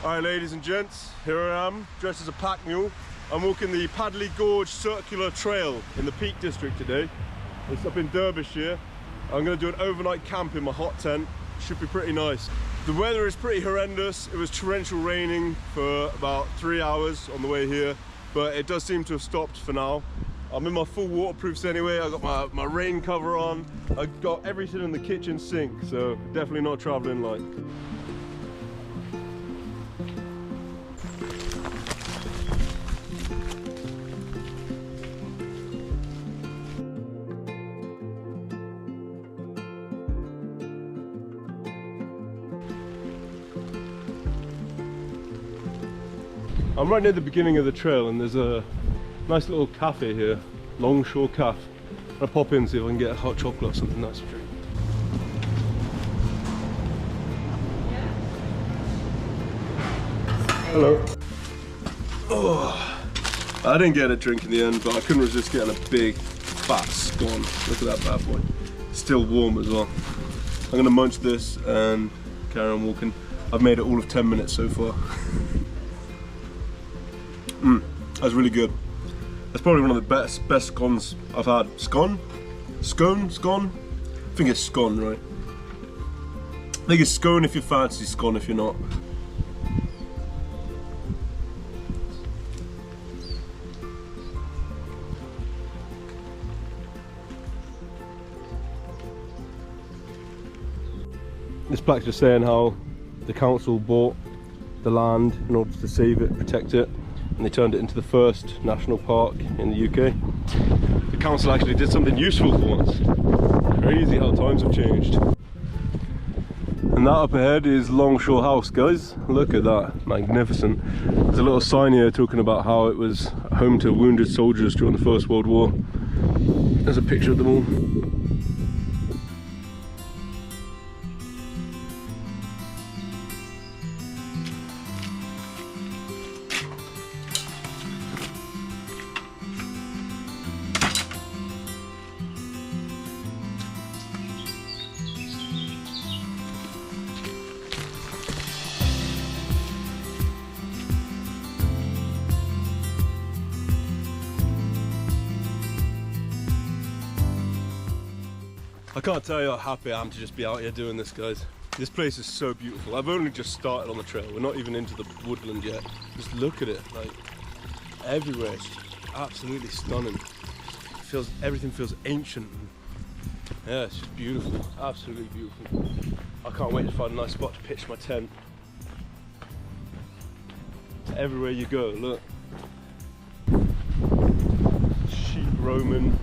Alright ladies and gents, here I am, dressed as a pack mule. I'm walking the Padley Gorge Circular Trail in the Peak District today. It's up in Derbyshire. I'm going to do an overnight camp in my hot tent. Should be pretty nice. The weather is pretty horrendous. It was torrential raining for about 3 hours on the way here, but it does seem to have stopped for now. I'm in my full waterproofs anyway. I got my rain cover on. I got everything in the kitchen sink, so definitely not traveling light. I'm right near the beginning of the trail and there's a nice little cafe here, Longshore Cafe. I'll pop in and see if I can get a hot chocolate or something nice to drink. Hello. Oh, I didn't get a drink in the end, but I couldn't resist getting a big fat scone. Look at that bad boy. Still warm as well. I'm gonna munch this and carry on walking. I've made it all of 10 minutes so far. That's really good. That's probably one of the best scones I've had. Scone? Scone? Scone? I think it's scone, right? I think it's scone if you fancy, scone if you're not. This plaque's just saying how the council bought the land in order to save it, protect it, and they turned it into the first national park in the UK. The council actually did something useful for once. Crazy how times have changed. And that up ahead is Longshore House, guys. Look at that, magnificent. There's a little sign here talking about how it was home to wounded soldiers during the First World War. There's a picture of them all. I can't tell you how happy I am to just be out here doing this, guys. This place is so beautiful. I've only just started on the trail. We're not even into the woodland yet. Just look at it, like everywhere. It's just absolutely stunning. Everything feels ancient. Yeah, it's just beautiful, absolutely beautiful. I can't wait to find a nice spot to pitch my tent. Everywhere you go, look. Sheep roaming.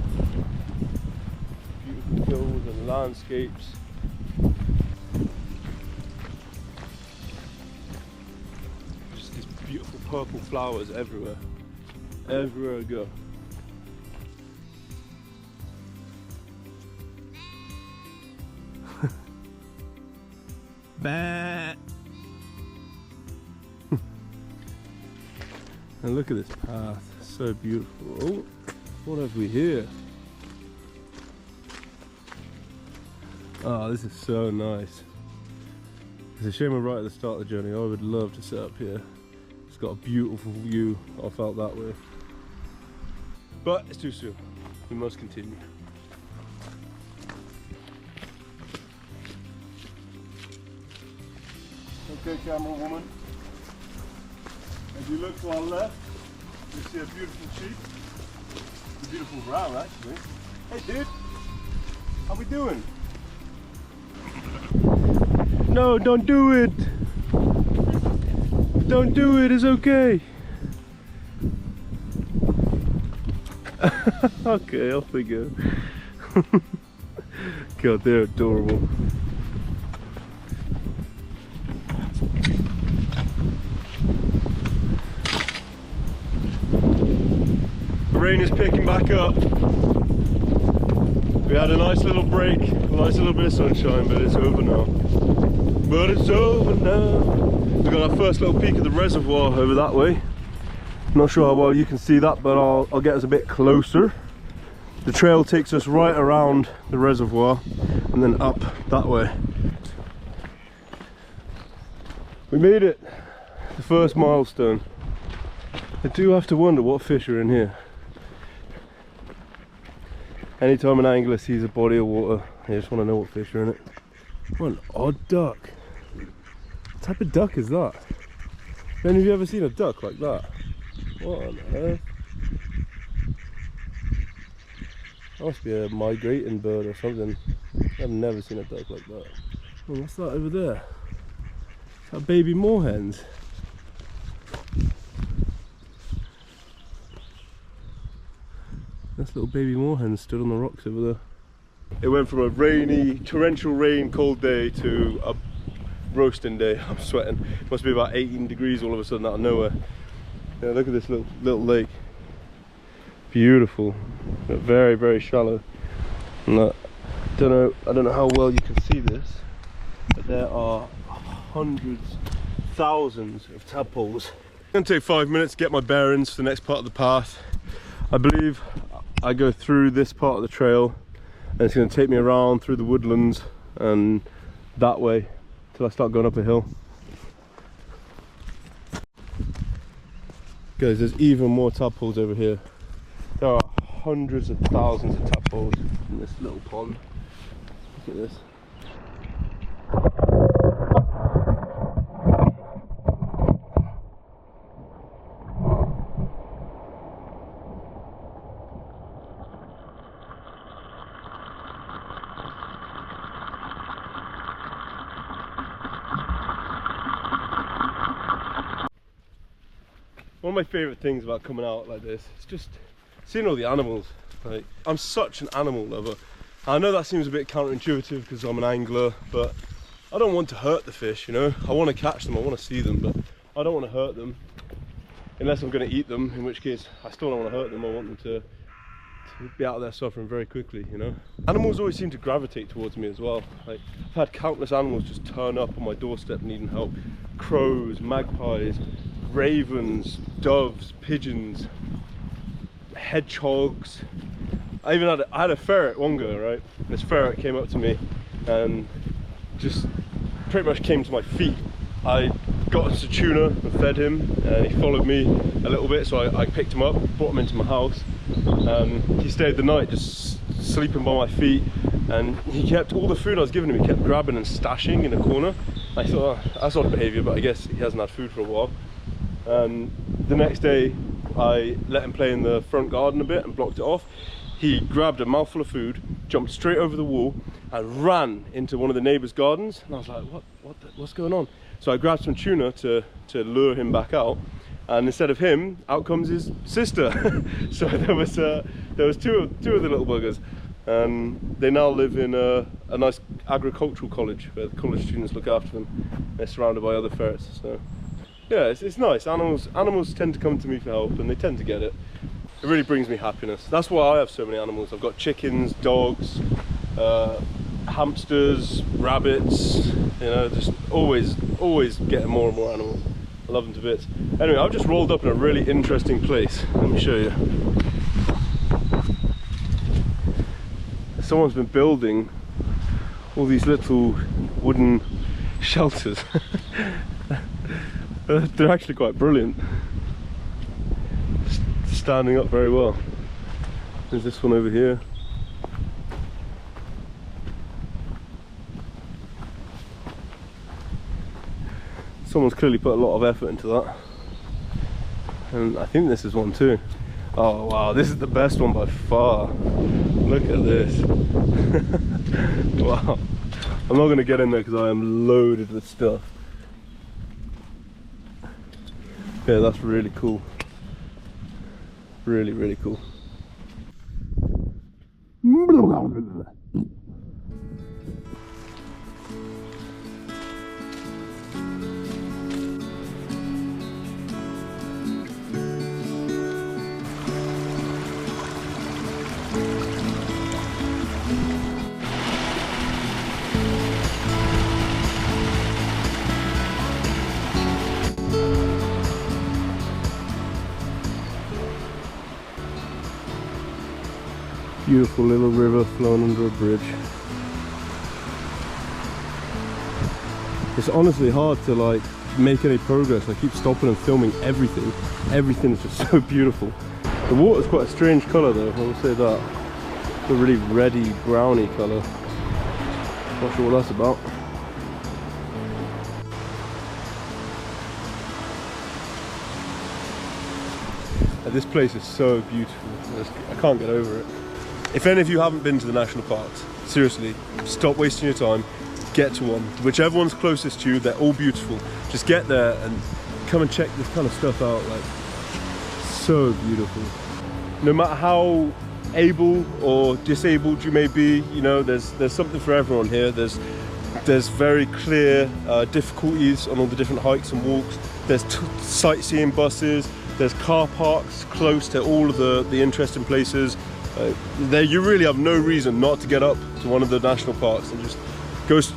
Hills and landscapes. Just these beautiful purple flowers everywhere. Everywhere I go. Bah. And look at this path, so beautiful. Oh, what have we here? Oh, this is so nice. It's a shame we're right at the start of the journey. I would love to sit up here. It's got a beautiful view off out that way. But it's too soon. We must continue. Okay, camera woman. As you look to our left, you see a beautiful sheep. A beautiful row, actually. Hey, dude. How we doing? No, don't do it! Don't do it, it's okay! Okay, off we go. God, they're adorable. The rain is picking back up. We had a nice little break, a nice little bit of sunshine, but it's over now. But it's over now. We've got our first little peek of the reservoir over that way. Not sure how well you can see that, but I'll get us a bit closer. The trail takes us right around the reservoir and then up that way. We made it. the first milestone. I do have to wonder what fish are in here. Anytime an angler sees a body of water, they just want to know what fish are in it. What an odd duck. What type of duck is that? Have you ever seen a duck like that? What on earth? That must be a migrating bird or something. I've never seen a duck like that. Oh, what's that over there? Is that baby moorhens? This little baby moorhen stood on the rocks over there. It went from a rainy, torrential rain, cold day to a roasting day. I'm sweating. It must be about 18 degrees all of a sudden out of nowhere. Yeah, look at this little lake. Beautiful. Very, very shallow. And I don't know how well you can see this, but there are hundreds, thousands of tadpoles. It's going to take 5 minutes to get my bearings for the next part of the path. I believe I go through this part of the trail and it's going to take me around through the woodlands and that way till I start going up a hill. Guys, there's even more tadpoles over here. There are hundreds of thousands of tadpoles in this little pond. Look at this. One of my favourite things about coming out like this is just seeing all the animals. Like, I'm such an animal lover. I know that seems a bit counterintuitive because I'm an angler, but I don't want to hurt the fish, you know. I want to catch them, I want to see them, but I don't want to hurt them unless I'm going to eat them, in which case I still don't want to hurt them. I want them to be out there suffering very quickly, you know. Animals always seem to gravitate towards me as well. Like, I've had countless animals just turn up on my doorstep needing help. Crows, magpies, ravens, doves, pigeons, hedgehogs. I had a ferret one go, right? This ferret came up to me and just pretty much came to my feet. I got some tuna and fed him and he followed me a little bit, so I picked him up, brought him into my house. He stayed the night just sleeping by my feet, and he kept all the food I was giving him, he kept grabbing and stashing in a corner. I thought, oh, that's odd behaviour, but I guess he hasn't had food for a while. The next day I let him play in the front garden a bit and blocked it off. He grabbed a mouthful of food, jumped straight over the wall and ran into one of the neighbours' gardens, and I was like, what's going on? So I grabbed some tuna to lure him back out, and instead of him, out comes his sister. So there was two of the little buggers, and they now live in a nice agricultural college where the college students look after them. They're surrounded by other ferrets, so yeah, it's nice. Animals tend to come to me for help, and they tend to get it. It really brings me happiness. That's why I have so many animals. I've got chickens, dogs, hamsters, rabbits, you know, just always getting more and more animals. I love them to bits. Anyway, I've just rolled up in a really interesting place. Let me show you. Someone's been building all these little wooden shelters. They're actually quite brilliant. Standing up very well. There's this one over here. Someone's clearly put a lot of effort into that. And I think this is one too. Oh wow, this is the best one by far. Look at this. Wow. I'm not going to get in there because I am loaded with stuff. Yeah, that's really cool. Really, really cool. Beautiful little river flowing under a bridge. It's honestly hard to like make any progress. I keep stopping and filming everything. Everything is just so beautiful. The water's quite a strange colour though, I will say that. It's a really reddy, browny colour. Not sure what that's about. This place is so beautiful. I can't get over it. If any of you haven't been to the national parks, seriously, stop wasting your time. Get to one. Whichever one's closest to you, they're all beautiful. Just get there and come and check this kind of stuff out. Like, so beautiful. No matter how able or disabled you may be, you know, there's something for everyone here. There's very clear difficulties on all the different hikes and walks. There's sightseeing buses. There's car parks close to all of the interesting places. There, you really have no reason not to get up to one of the national parks and just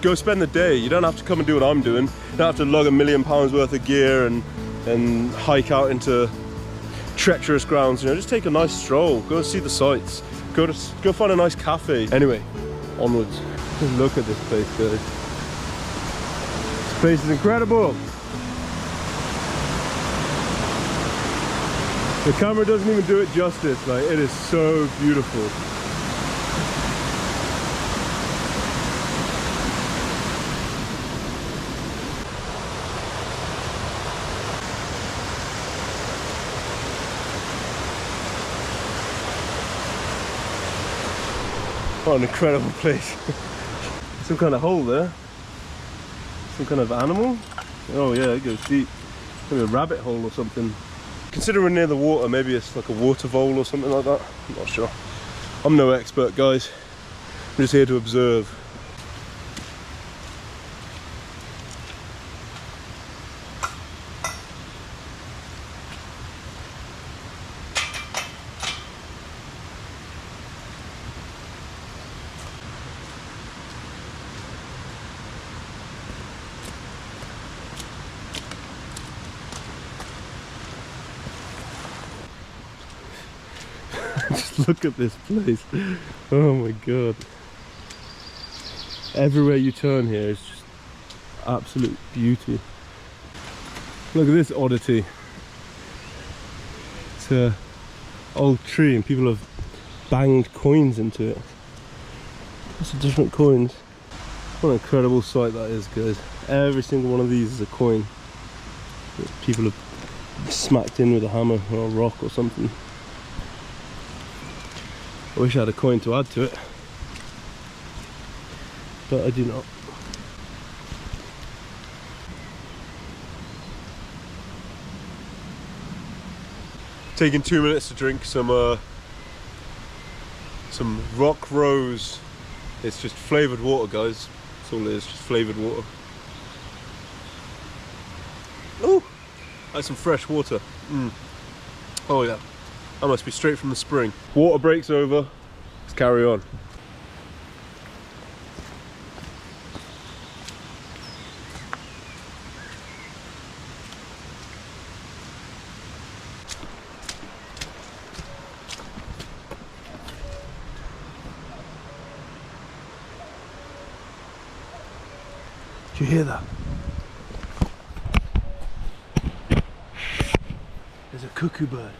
go spend the day. You don't have to come and do what I'm doing. You don't have to lug £1 million worth of gear and hike out into treacherous grounds. You know, just take a nice stroll. Go see the sights. Go find a nice cafe. Anyway, onwards. Just look at this place, guys. This place is incredible. The camera doesn't even do it justice. Like, it is so beautiful. What an incredible place. Some kind of hole there. Some kind of animal. Oh yeah, it goes deep. Maybe a rabbit hole or something. Considering we're near the water, maybe it's like a water vole or something like that. I'm not sure. I'm no expert, guys. I'm just here to observe. Just look at this place. Oh my god. Everywhere you turn here is just absolute beauty. Look at this oddity. It's an old tree and people have banged coins into it. Lots of different coins. What an incredible sight that is, guys. Every single one of these is a coin that people have smacked in with a hammer or a rock or something. I wish I had a coin to add to it, but I do not. Taking 2 minutes to drink some rock rose. It's just flavoured water, guys. That's all it is, just flavoured water. Oh, that's some fresh water. Oh yeah. That must be straight from the spring. Water breaks over. Let's carry on. Did you hear that? There's a cuckoo bird.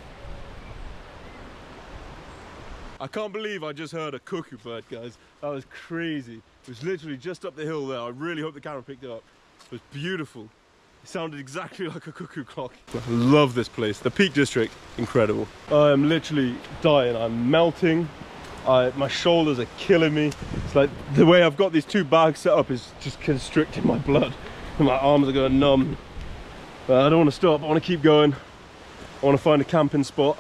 I can't believe I just heard a cuckoo bird, guys. That was crazy. It was literally just up the hill there. I really hope the camera picked it up. It was beautiful. It sounded exactly like a cuckoo clock. I love this place. The Peak District, incredible. I am literally dying. I'm melting. My shoulders are killing me. It's like the way I've got these two bags set up is just constricting my blood. And my arms are going numb. But I don't want to stop. I want to keep going. I want to find a camping spot.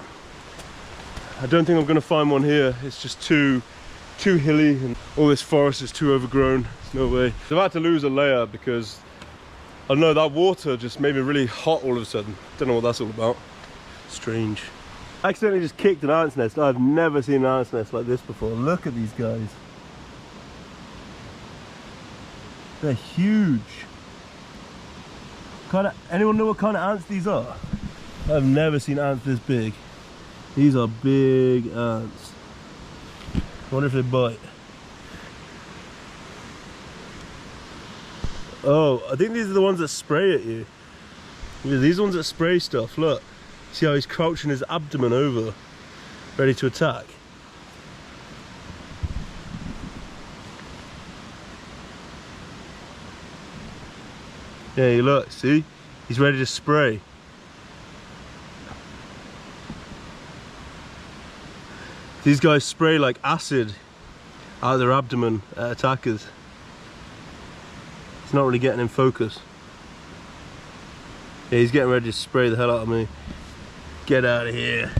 I don't think I'm going to find one here. It's just too hilly and all this forest is too overgrown. There's no way. I've had to lose a layer because, I don't know, that water just made me really hot all of a sudden. Don't know what that's all about. Strange. I accidentally just kicked an ant's nest. I've never seen an ant's nest like this before. Look at these guys. They're huge. Anyone know what kind of ants these are? I've never seen ants this big. These are big ants. I wonder if they bite. Oh, I think these are the ones that spray at you. Yeah, these ones that spray stuff, look. See how he's crouching his abdomen over, ready to attack. Yeah, you look, see? He's ready to spray. These guys spray like acid out of their abdomen at attackers. It's not really getting in focus. Yeah, he's getting ready to spray the hell out of me. Get out of here.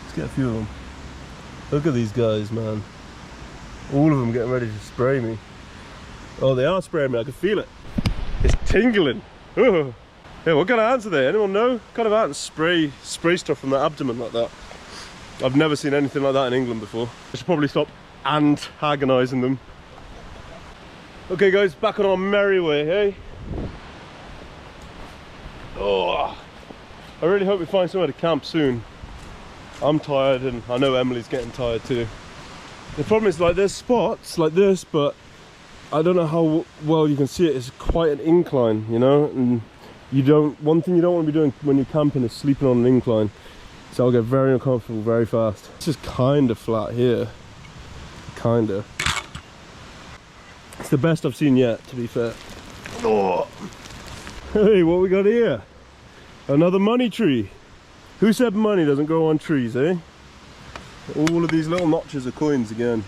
Let's get a few of them. Look at these guys, man. All of them getting ready to spray me. Oh, they are spraying me, I can feel it. It's tingling. Oh. Yeah, what kind of ants are they? Anyone know? What kind of ants spray stuff from their abdomen like that? I've never seen anything like that in England before. I should probably stop antagonising them. Okay guys, back on our merry way, hey? Oh, I really hope we find somewhere to camp soon. I'm tired and I know Emily's getting tired too. The problem is, like, there's spots like this, but I don't know how well you can see it. It's quite an incline, you know, and one thing you don't want to be doing when you're camping is sleeping on an incline. So I'll get very uncomfortable very fast. It's just kind of flat here. Kinda. It's the best I've seen yet, to be fair. Oh. Hey, what we got here? Another money tree. Who said money doesn't grow on trees, eh? All of these little notches are coins again.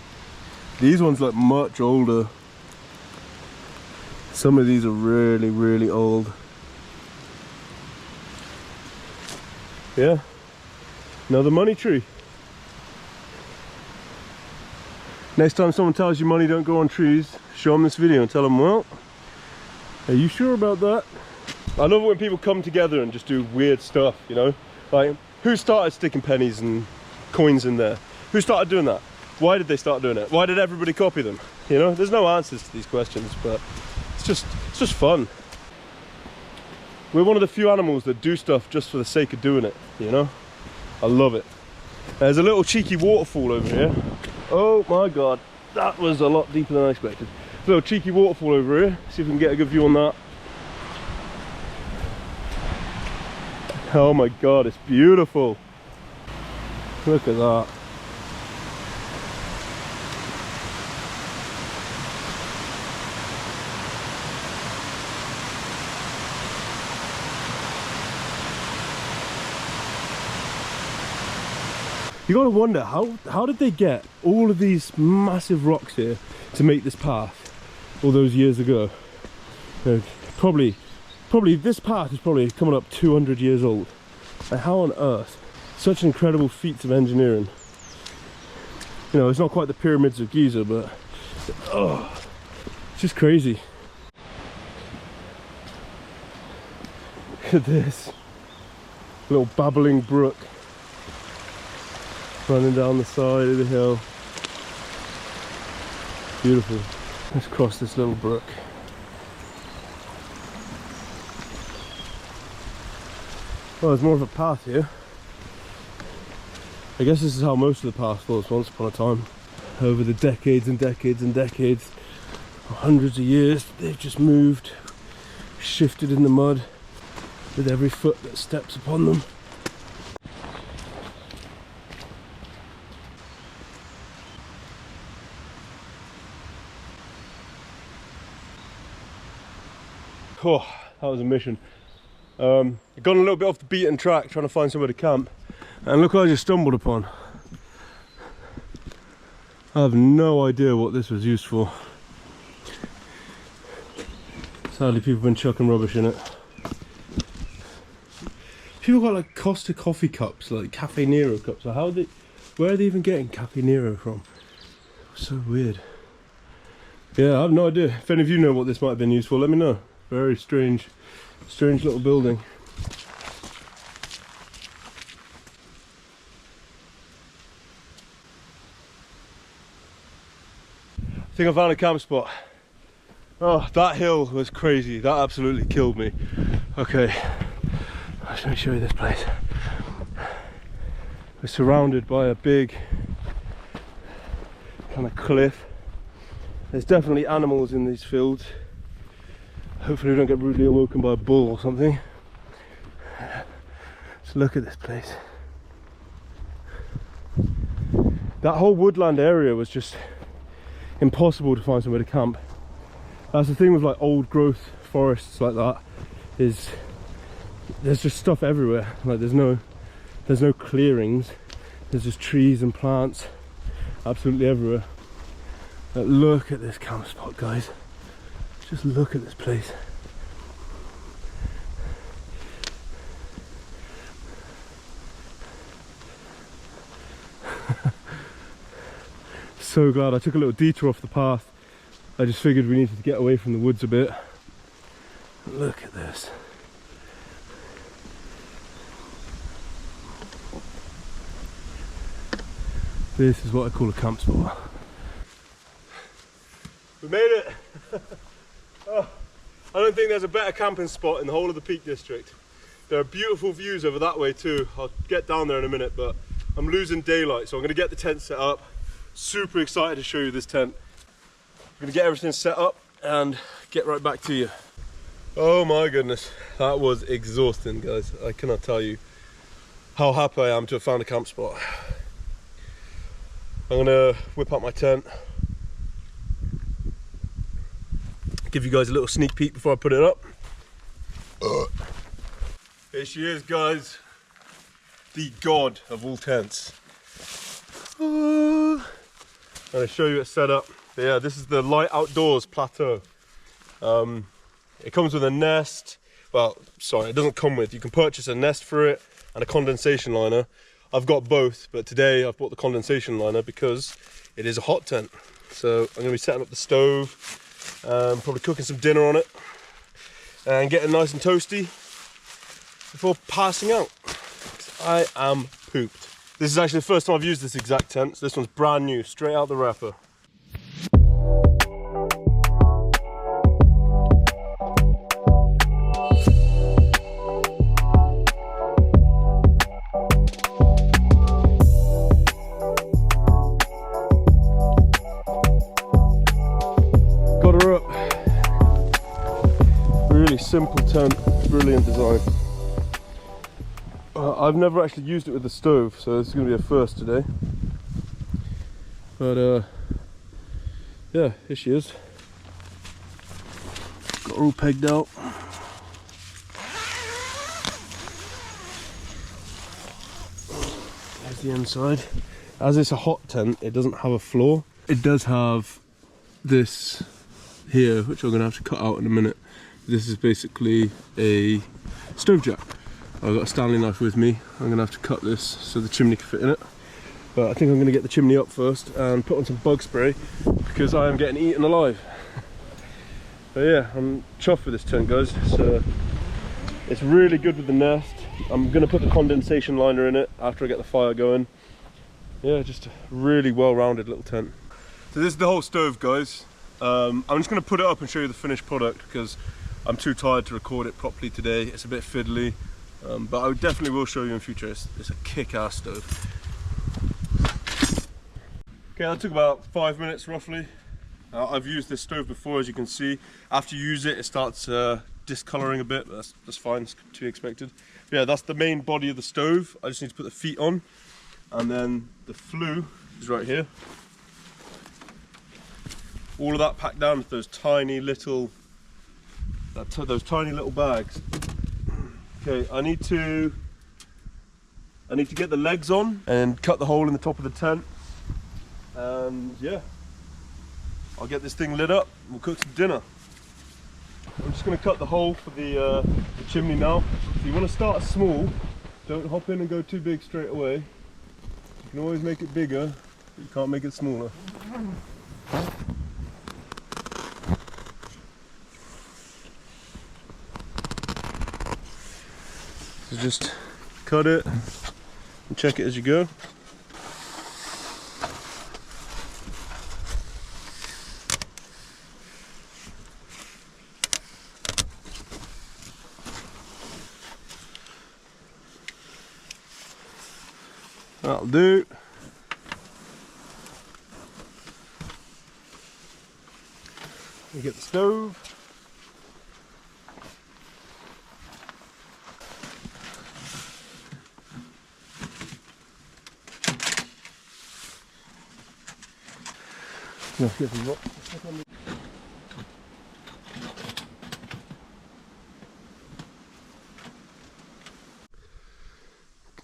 These ones look much older. Some of these are really, really old. Yeah, another money tree. Next time someone tells you money don't grow on trees, show them this video and tell them, well, are you sure about that? I love it when people come together and just do weird stuff, you know? Like, who started sticking pennies and coins in there? Who started doing that? Why did they start doing it? Why did everybody copy them? You know, there's no answers to these questions, but it's just fun. We're one of the few animals that do stuff just for the sake of doing it, you know? I love it. There's a little cheeky waterfall over here. Oh my god, that was a lot deeper than I expected. A little cheeky waterfall over here. See if we can get a good view on that. Oh my god, it's beautiful. Look at that. You gotta wonder, how did they get all of these massive rocks here to make this path all those years ago? Probably this path is probably coming up 200 years old. Like, how on earth? Such incredible feats of engineering. You know, it's not quite the pyramids of Giza, but oh, it's just crazy. Look at this little babbling brook running down the side of the hill. Beautiful. Let's cross this little brook. Oh, there's more of a path here. I guess this is how most of the path was once upon a time. Over the decades and decades and decades, hundreds of years, they've just moved, shifted in the mud with every foot that steps upon them. Oh, that was a mission. I've gone a little bit off the beaten track trying to find somewhere to camp, and look what I just stumbled upon. I have no idea what this was used for. Sadly, people have been chucking rubbish in it. People got like Costa coffee cups, like Cafe Nero cups. So where are they even getting Cafe Nero from? So weird. Yeah, I have no idea. If any of you know what this might have been used for, let me know. Very strange little building. I think I found a camp spot. Oh, that hill was crazy. That absolutely killed me. Okay, let me show you this place. We're surrounded by a big kind of cliff. There's definitely animals in these fields. Hopefully we don't get rudely awoken by a bull or something. Just look at this place. That whole woodland area was just impossible to find somewhere to camp. That's the thing with like old growth forests like that, is there's just stuff everywhere. Like there's no clearings. There's just trees and plants absolutely everywhere. Like, look at this camp spot, guys. Just look at this place. So glad I took a little detour off the path. I just figured we needed to get away from the woods a bit. Look at this. This is what I call a camp spot. We made it! Oh, I don't think there's a better camping spot in the whole of the Peak District. There are beautiful views over that way too. I'll get down there in a minute, but I'm losing daylight, so I'm going to get the tent set up. Super excited to show you this tent. I'm going to get everything set up and get right back to you. Oh my goodness, that was exhausting, guys. I cannot tell you how happy I am to have found a camp spot. I'm going to whip up my tent, give you guys a little sneak peek before I put it up. Here she is, guys, the god of all tents. I'm going to show you it set up. But yeah, this is the Light Outdoors plateau. It comes with a nest. Well, sorry, it doesn't come with. You can purchase a nest for it and a condensation liner. I've got both, but today I've bought the condensation liner because it is a hot tent. So I'm going to be setting up the stove, probably cooking some dinner on it, and getting nice and toasty before passing out. I am pooped. This is actually the first time I've used this exact tent, so this one's brand new, straight out the wrapper. Got her up. Really simple tent, brilliant design. I've never actually used it with the stove, so this is going to be a first today. But yeah, here she is. Got her all pegged out. There's the inside. As it's a hot tent, it doesn't have a floor. It does have this here, which I'm going to have to cut out in a minute. This is basically a stove jack. I've got a Stanley knife with me. I'm going to have to cut this so the chimney can fit in it. But I think I'm going to get the chimney up first and put on some bug spray because I am getting eaten alive. But yeah, I'm chuffed with this tent, guys. It's really good with the nest. I'm going to put the condensation liner in it after I get the fire going. Yeah, just a really well-rounded little tent. So this is the whole stove, guys. I'm just going to put it up and show you the finished product because I'm too tired to record it properly today. It's a bit fiddly. But I definitely will show you in future. It's a kick-ass stove. Okay, that took about 5 minutes roughly. I've used this stove before, as you can see. After you use it, it starts discoloring a bit, but that's fine, it's to be expected. But yeah, that's the main body of the stove. I just need to put the feet on, and then the flue is right here. All of that packed down with those tiny little bags. Okay, I need to get the legs on and cut the hole in the top of the tent, and yeah, I'll get this thing lit up and we'll cook some dinner. I'm just going to cut the hole for the chimney now. So you want to start small, don't hop in and go too big straight away. You can always make it bigger, but you can't make it smaller. So just cut it and check it as you go. That'll do. We get the stove. No, get some rock.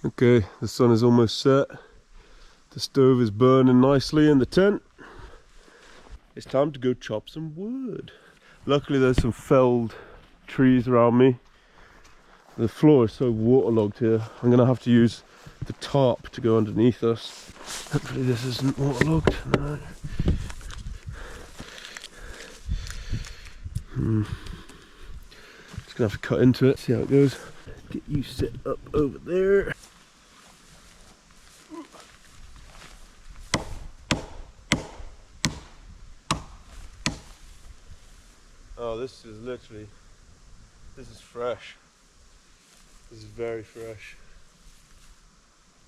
Okay, the sun is almost set. The stove is burning nicely in the tent. It's time to go chop some wood. Luckily there's some felled trees around me. The floor is so waterlogged here. I'm going to have to use the tarp to go underneath us. Hopefully this isn't waterlogged. No. Just going to have to cut into it, see how it goes. Get you set up over there. Oh, this is literally, this is fresh. This is very fresh.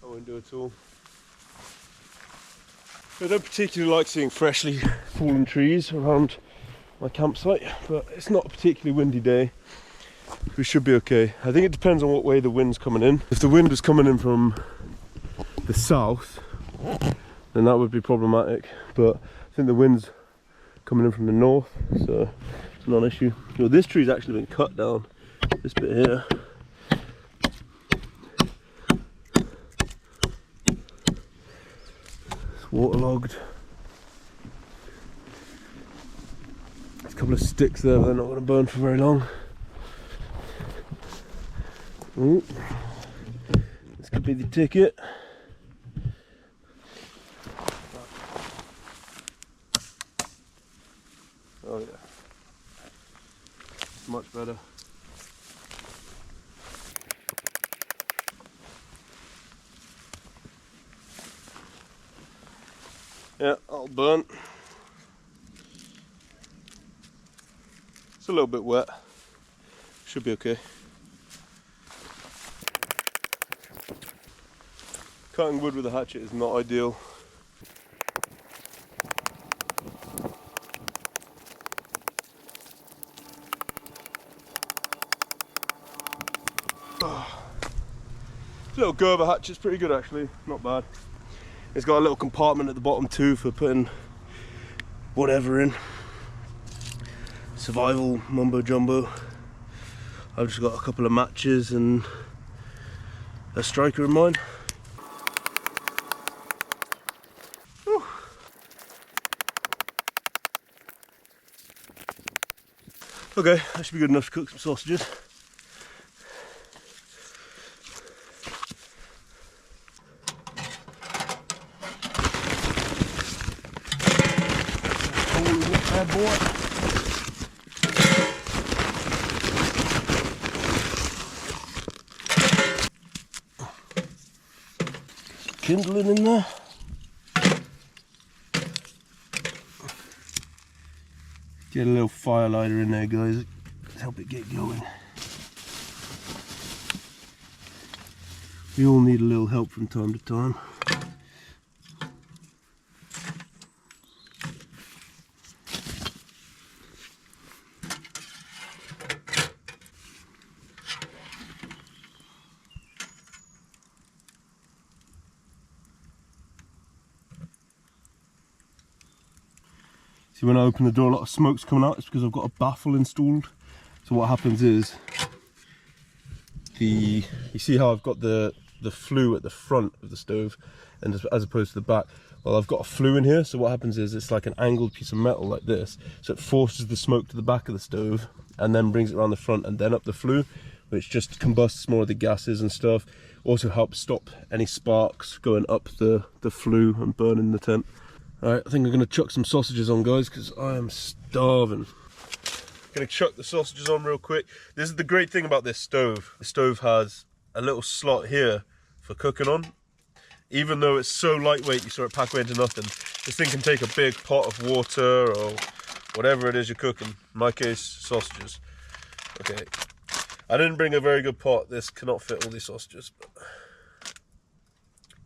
I won't do it all. I don't particularly like seeing freshly fallen trees around my campsite, but it's not a particularly windy day. We should be okay. I think it depends on what way the wind's coming in. If the wind was coming in from the south, then that would be problematic. But I think the wind's coming in from the north, so it's not an issue. Well, this tree's actually been cut down, this bit here. It's waterlogged. There's a couple of sticks there, but they're not going to burn for very long. Ooh. This could be the ticket. Oh yeah, it's much better. Yeah, I'll burn. It's a little bit wet. Should be okay. Cutting wood with a hatchet is not ideal. Little Gerber hatchet's pretty good actually, not bad. It's got a little compartment at the bottom too for putting whatever in. Survival mumbo jumbo. I've just got a couple of matches and a striker in mine. Whew. Okay, that should be good enough to cook some sausages. Bad boy. Kindling in there. Get a little fire lighter in there, guys. Let's help it get going. We all need a little help from time to time. See, when I open the door, a lot of smoke's coming out. It's because I've got a baffle installed. So what happens is, you see how I've got the flue at the front of the stove, and as opposed to the back. Well, I've got a flue in here. So what happens is, it's like an angled piece of metal like this. So it forces the smoke to the back of the stove, and then brings it around the front and then up the flue, which just combusts more of the gases and stuff. Also helps stop any sparks going up the flue and burning the tent. Alright, I think I'm going to chuck some sausages on, guys, because I am starving. Going to chuck the sausages on real quick. This is the great thing about this stove. The stove has a little slot here for cooking on. Even though it's so lightweight, you sort of pack away into nothing. This thing can take a big pot of water or whatever it is you're cooking. In my case, sausages. Okay. I didn't bring a very good pot. This cannot fit all these sausages. But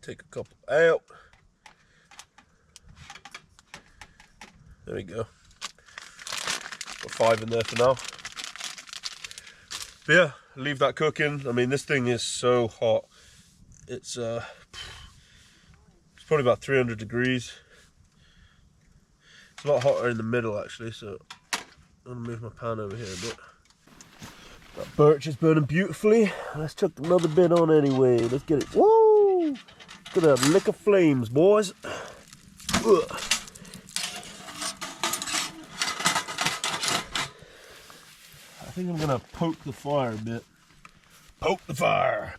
take a couple out. There we go. Got 5 in there for now. But yeah, leave that cooking. I mean, this thing is so hot. It's probably about 300 degrees. It's a lot hotter in the middle actually, so I'm gonna move my pan over here a bit. That birch is burning beautifully. Let's chuck another bit on anyway. Let's get it. Woo! Look at that lick of flames, boys. Ugh. I think I'm gonna poke the fire a bit. Poke the fire.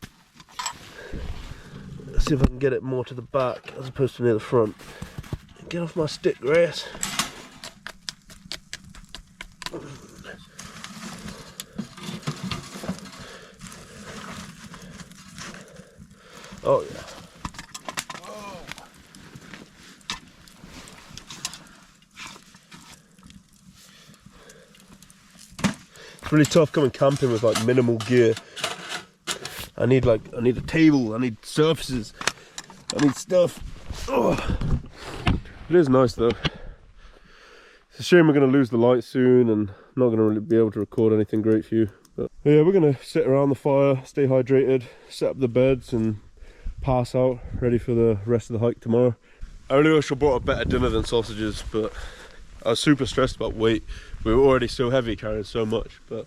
Let's see if I can get it more to the back as opposed to near the front. Get off my stick, Grace. Oh yeah. Whoa. It's really tough coming camping with like minimal gear. I need a table, I need surfaces, I need stuff. Oh. It is nice though. It's a shame we're going to lose the light soon and not going to really be able to record anything great for you. But yeah, we're going to sit around the fire, stay hydrated, set up the beds and pass out, ready for the rest of the hike tomorrow. I really wish I brought a better dinner than sausages, but I was super stressed about weight. We were already so heavy carrying so much, but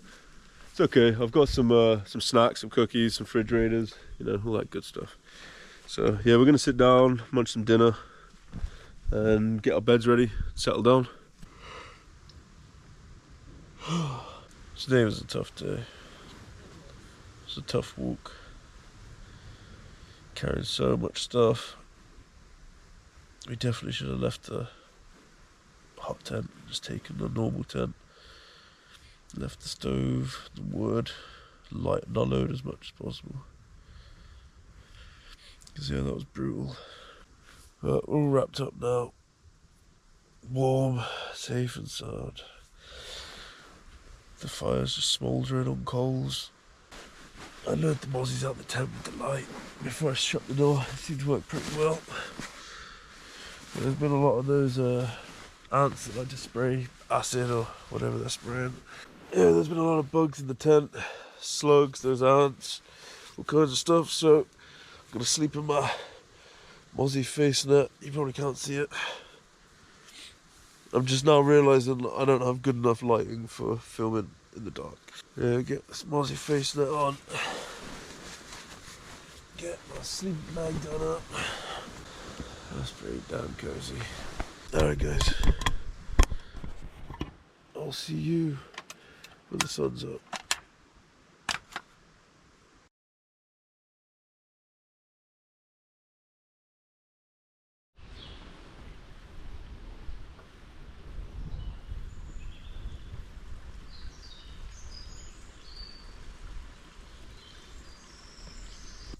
it's okay. I've got some snacks, some cookies, some refrigerators, you know, all that good stuff. So yeah, we're going to sit down, munch some dinner and get our beds ready, settle down. Today was a tough day. It was a tough walk. Carrying so much stuff. We definitely should have left the hot tent, just taken the normal tent. Left the stove, the wood, lighten our load as much as possible. Because yeah, that was brutal. But we're all wrapped up now. Warm, safe and sound. The fire's just smouldering on coals. I lured the mozzies out the tent with the light before I shut the door. It seemed to work pretty well. But there's been a lot of those ants that like to spray acid or whatever they're spraying. Yeah, there's been a lot of bugs in the tent. Slugs, those ants, all kinds of stuff. So I'm gonna sleep in my mozzie face net. You probably can't see it. I'm just now realising I don't have good enough lighting for filming in the dark. Yeah, get this mozzie face net on. Get my sleep bag done up. That's pretty damn cozy. Alright guys, I'll see you when the sun's up.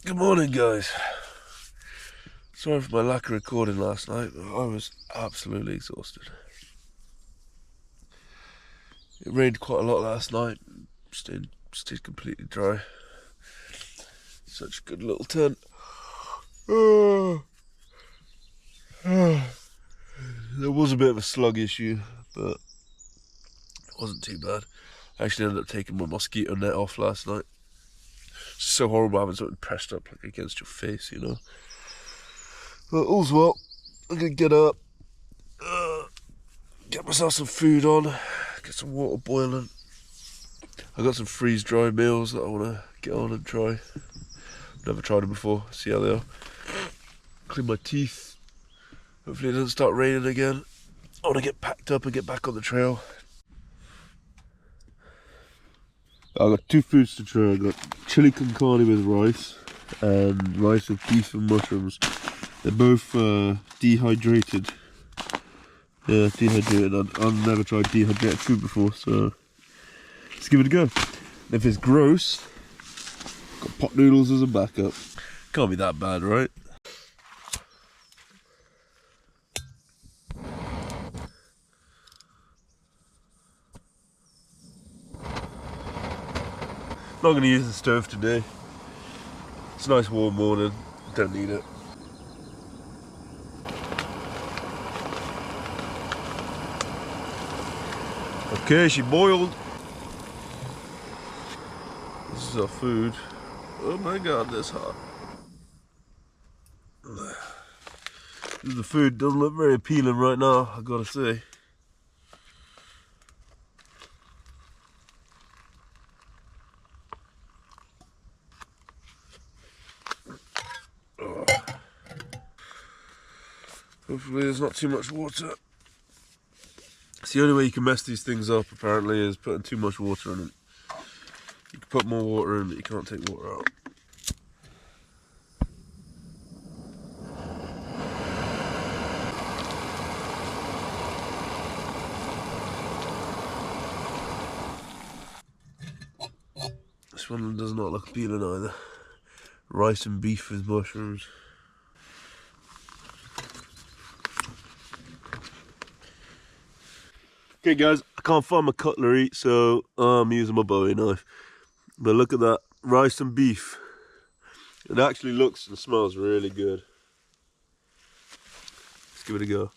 Good morning guys. Sorry for my lack of recording last night, but I was absolutely exhausted. It rained quite a lot last night, stayed completely dry. Such a good little tent. There was a bit of a slug issue, but it wasn't too bad. I actually ended up taking my mosquito net off last night. It's so horrible having something pressed up like against your face, you know. But all's well. I'm gonna get up, get myself some food on, get some water boiling. I got some freeze-dried meals that I want to get on and try. Never tried them before. See how they are. Clean my teeth. Hopefully it doesn't start raining again. I want to get packed up and get back on the trail. I got 2 foods to try. I got chili con carne with rice and rice with beef and mushrooms. They're both dehydrated. Yeah, dehydrated. I've never tried dehydrated food before, so let's give it a go. And if it's gross, got pot noodles as a backup. Can't be that bad, right? Not going to use the stove today. It's a nice warm morning. Don't need it. Okay, she boiled. This is our food. Oh my god, this hot. The food doesn't look very appealing right now, I gotta say. Hopefully there's not too much water. It's the only way you can mess these things up, apparently, is putting too much water in it. You can put more water in, but you can't take water out. This one does not look appealing either. Rice and beef with mushrooms. Okay guys, I can't find my cutlery, so I'm using my Bowie knife. But look at that, rice and beef. It actually looks and smells really good. Let's give it a go.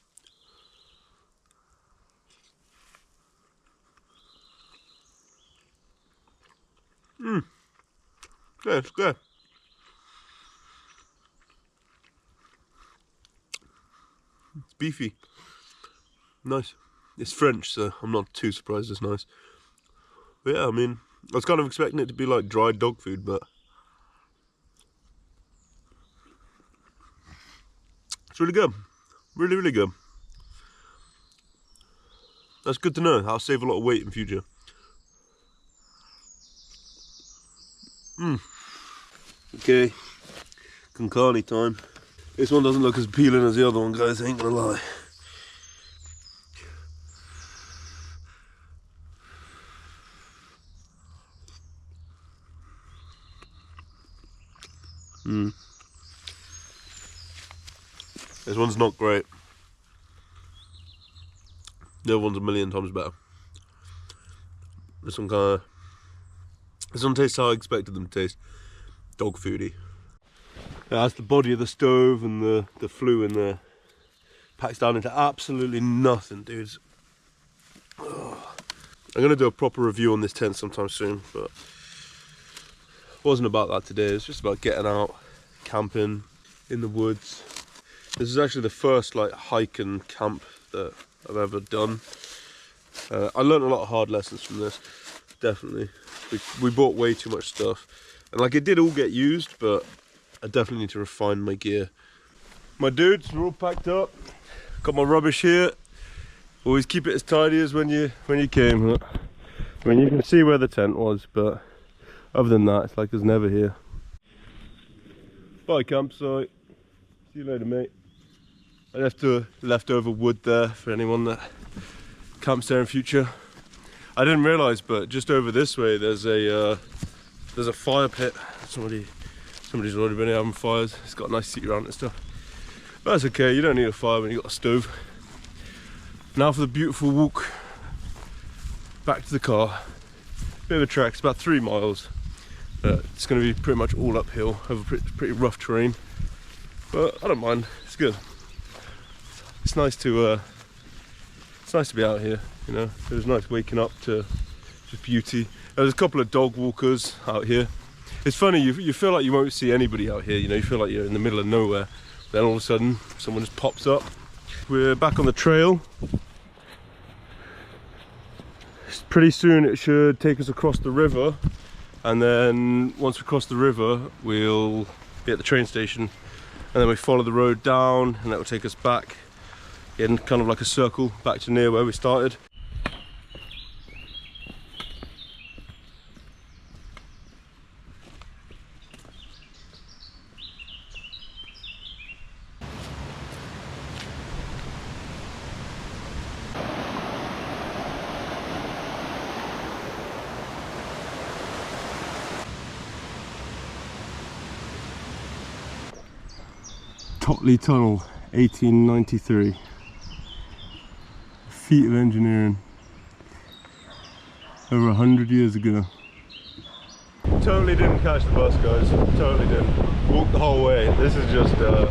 Yeah, it's good. It's beefy. Nice. It's French, so I'm not too surprised it's nice. But yeah, I mean, I was kind of expecting it to be like dried dog food, but it's really good. Really, really good. That's good to know. I'll save a lot of weight in future. Okay, con carne time. This one doesn't look as appealing as the other one, guys, I ain't gonna lie. This one's not great. The other one's a million times better. This one tastes how I expected them to taste. Dog foody. Yeah, that's the body of the stove, and the flue in there packs down into absolutely nothing, dudes. Oh. I'm gonna do a proper review on this tent sometime soon, but it wasn't about that today. It's just about getting out, camping in the woods. This is actually the first like hike and camp that I've ever done. I learned a lot of hard lessons from this, definitely. We bought way too much stuff, and like it did all get used, but I definitely need to refine my gear. My dudes, we're all packed up. Got my rubbish here. Always keep it as tidy as when you came. I mean, you can see where the tent was, but other than that, it's like it's never here. Bye campsite. See you later, mate. I left leftover wood there for anyone that camps there in future. I didn't realise, but just over this way there's a fire pit. Somebody's already been here having fires. It's got a nice seat around it and stuff. But that's okay, you don't need a fire when you've got a stove. Now for the beautiful walk back to the car. Bit of a trek, it's about 3 miles. It's going to be pretty much all uphill over pretty rough terrain. But I don't mind, it's good. It's nice to be out here, you know. It was nice waking up to just beauty. There's a couple of dog walkers out here. It's funny, you feel like you won't see anybody out here, you know, you feel like you're in the middle of nowhere. Then all of a sudden, someone just pops up. We're back on the trail. Pretty soon it should take us across the river. And then once we cross the river, we'll be at the train station. And then we follow the road down, and that will take us back in kind of like a circle back to near where we started. Totley Tunnel, 1893. Feat of engineering. Over 100 years ago. Totally didn't catch the bus, guys. Totally didn't. Walked the whole way. This is just an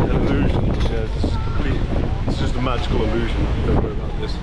illusion. Yeah, complete, it's just a magical illusion. Don't worry about this.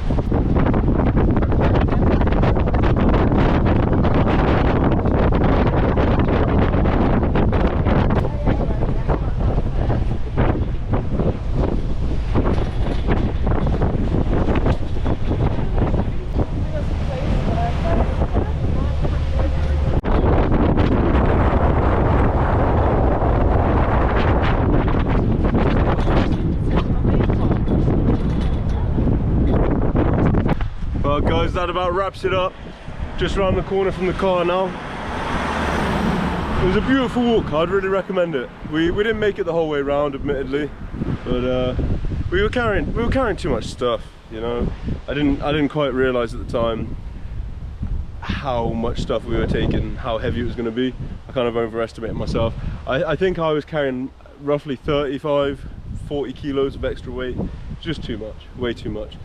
Well guys, that about wraps it up. Just around the corner from the car now. It was a beautiful walk, I'd really recommend it. We didn't make it the whole way round, admittedly, but we were carrying too much stuff, you know. I didn't quite realise at the time how much stuff we were taking, how heavy it was going to be. I kind of overestimated myself. I think I was carrying roughly 35-40 kilos of extra weight. Just too much, way too much.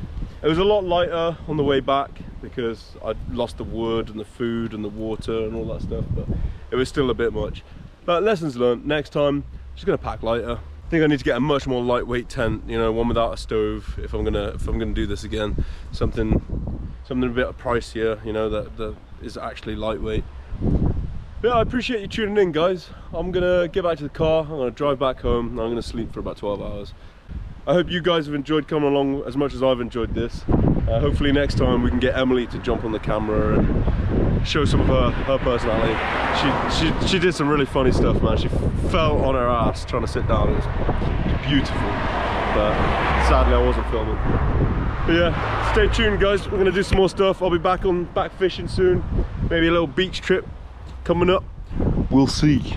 It was a lot lighter on the way back because I'd lost the wood and the food and the water and all that stuff, but it was still a bit much. But lessons learned, next time, just gonna pack lighter. I think I need to get a much more lightweight tent, you know, one without a stove if I'm gonna do this again. Something a bit pricier, you know, that is actually lightweight. But yeah, I appreciate you tuning in, guys. I'm gonna get back to the car, I'm gonna drive back home, and I'm gonna sleep for about 12 hours. I hope you guys have enjoyed coming along as much as I've enjoyed this. Hopefully next time we can get Emily to jump on the camera and show some of her personality. She did some really funny stuff, man. She fell on her ass trying to sit down. It was beautiful, but sadly I wasn't filming. But yeah, stay tuned guys, we're gonna do some more stuff. I'll be back fishing soon. Maybe a little beach trip coming up. We'll see.